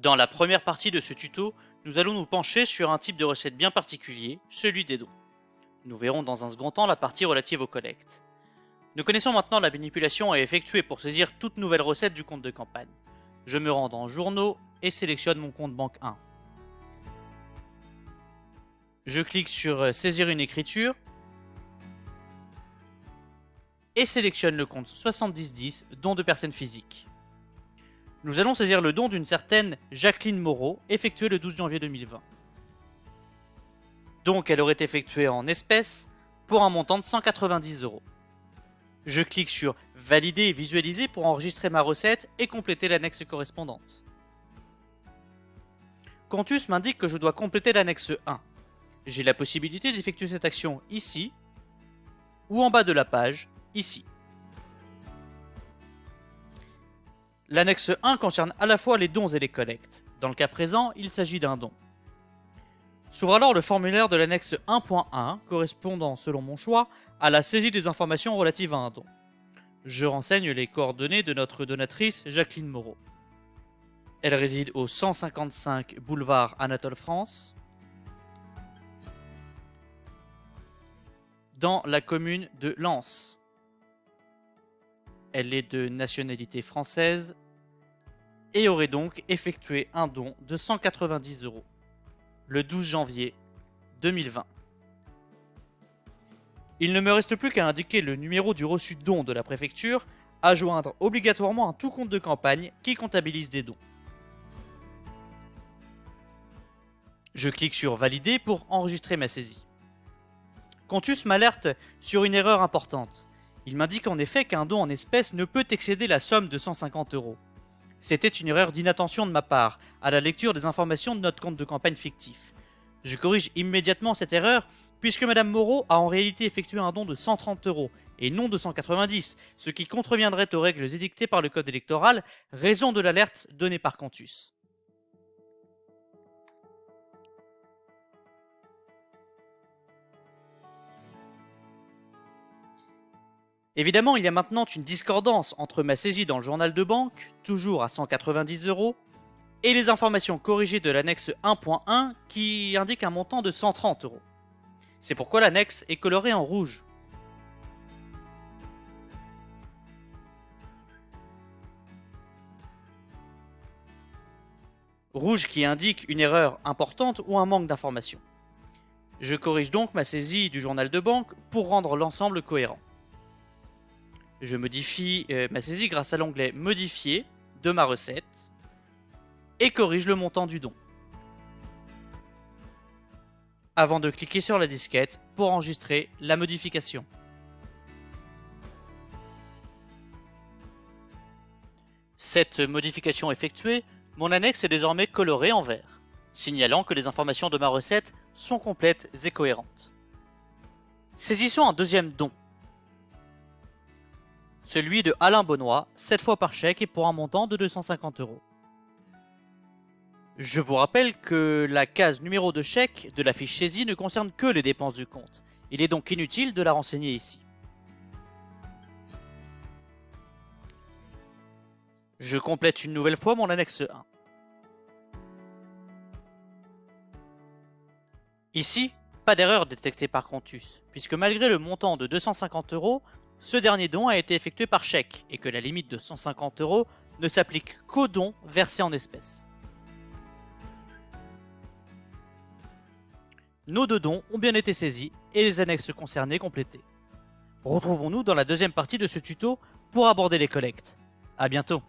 Dans la première partie de ce tuto, nous allons nous pencher sur un type de recette bien particulier, celui des dons. Nous verrons dans un second temps la partie relative aux collectes. Nous connaissons maintenant la manipulation à effectuer pour saisir toute nouvelle recette du compte de campagne. Je me rends dans Journaux et sélectionne mon compte banque 1. Je clique sur Saisir une écriture et sélectionne le compte 7010 Dons de personnes physiques. Nous allons saisir le don d'une certaine Jacqueline Moreau, effectué le 12 janvier 2020. Donc elle aurait effectué en espèces pour un montant de 190 €. Je clique sur Valider et visualiser pour enregistrer ma recette et compléter l'annexe correspondante. Contus m'indique que je dois compléter l'annexe 1. J'ai la possibilité d'effectuer cette action ici ou en bas de la page, ici. L'annexe 1 concerne à la fois les dons et les collectes. Dans le cas présent, il s'agit d'un don. S'ouvre alors le formulaire de l'annexe 1.1, correspondant, selon mon choix, à la saisie des informations relatives à un don. Je renseigne les coordonnées de notre donatrice Jacqueline Moreau. Elle réside au 155 boulevard Anatole France, dans la commune de Lens. Elle est de nationalité française et aurait donc effectué un don de 190 € le 12 janvier 2020. Il ne me reste plus qu'à indiquer le numéro du reçu don de la préfecture à joindre obligatoirement à tout compte de campagne qui comptabilise des dons. Je clique sur Valider pour enregistrer ma saisie. Contus m'alerte sur une erreur importante. Il m'indique en effet qu'un don en espèces ne peut excéder la somme de 150 €. C'était une erreur d'inattention de ma part à la lecture des informations de notre compte de campagne fictif. Je corrige immédiatement cette erreur puisque Madame Moreau a en réalité effectué un don de 130 € et non de 190, ce qui contreviendrait aux règles édictées par le code électoral, raison de l'alerte donnée par Contus. Évidemment, il y a maintenant une discordance entre ma saisie dans le journal de banque, toujours à 190 €, et les informations corrigées de l'annexe 1.1 qui indique un montant de 130 €. C'est pourquoi l'annexe est colorée en rouge. Rouge qui indique une erreur importante ou un manque d'information. Je corrige donc ma saisie du journal de banque pour rendre l'ensemble cohérent. Je modifie ma saisie grâce à l'onglet Modifier de ma recette et corrige le montant du don. Avant de cliquer sur la disquette pour enregistrer la modification. Cette modification effectuée, mon annexe est désormais colorée en vert, signalant que les informations de ma recette sont complètes et cohérentes. Saisissons un deuxième don. Celui de Alain Bonnois, 7 fois par chèque et pour un montant de 250 €. Je vous rappelle que la case numéro de chèque de la fiche saisie ne concerne que les dépenses du compte. Il est donc inutile de la renseigner ici. Je complète une nouvelle fois mon annexe 1. Ici, pas d'erreur détectée par Contus, puisque malgré le montant de 250 €, ce dernier don a été effectué par chèque et que la limite de 150 € ne s'applique qu'aux dons versés en espèces. Nos deux dons ont bien été saisis et les annexes concernées complétées. Retrouvons-nous dans la deuxième partie de ce tuto pour aborder les collectes. A bientôt.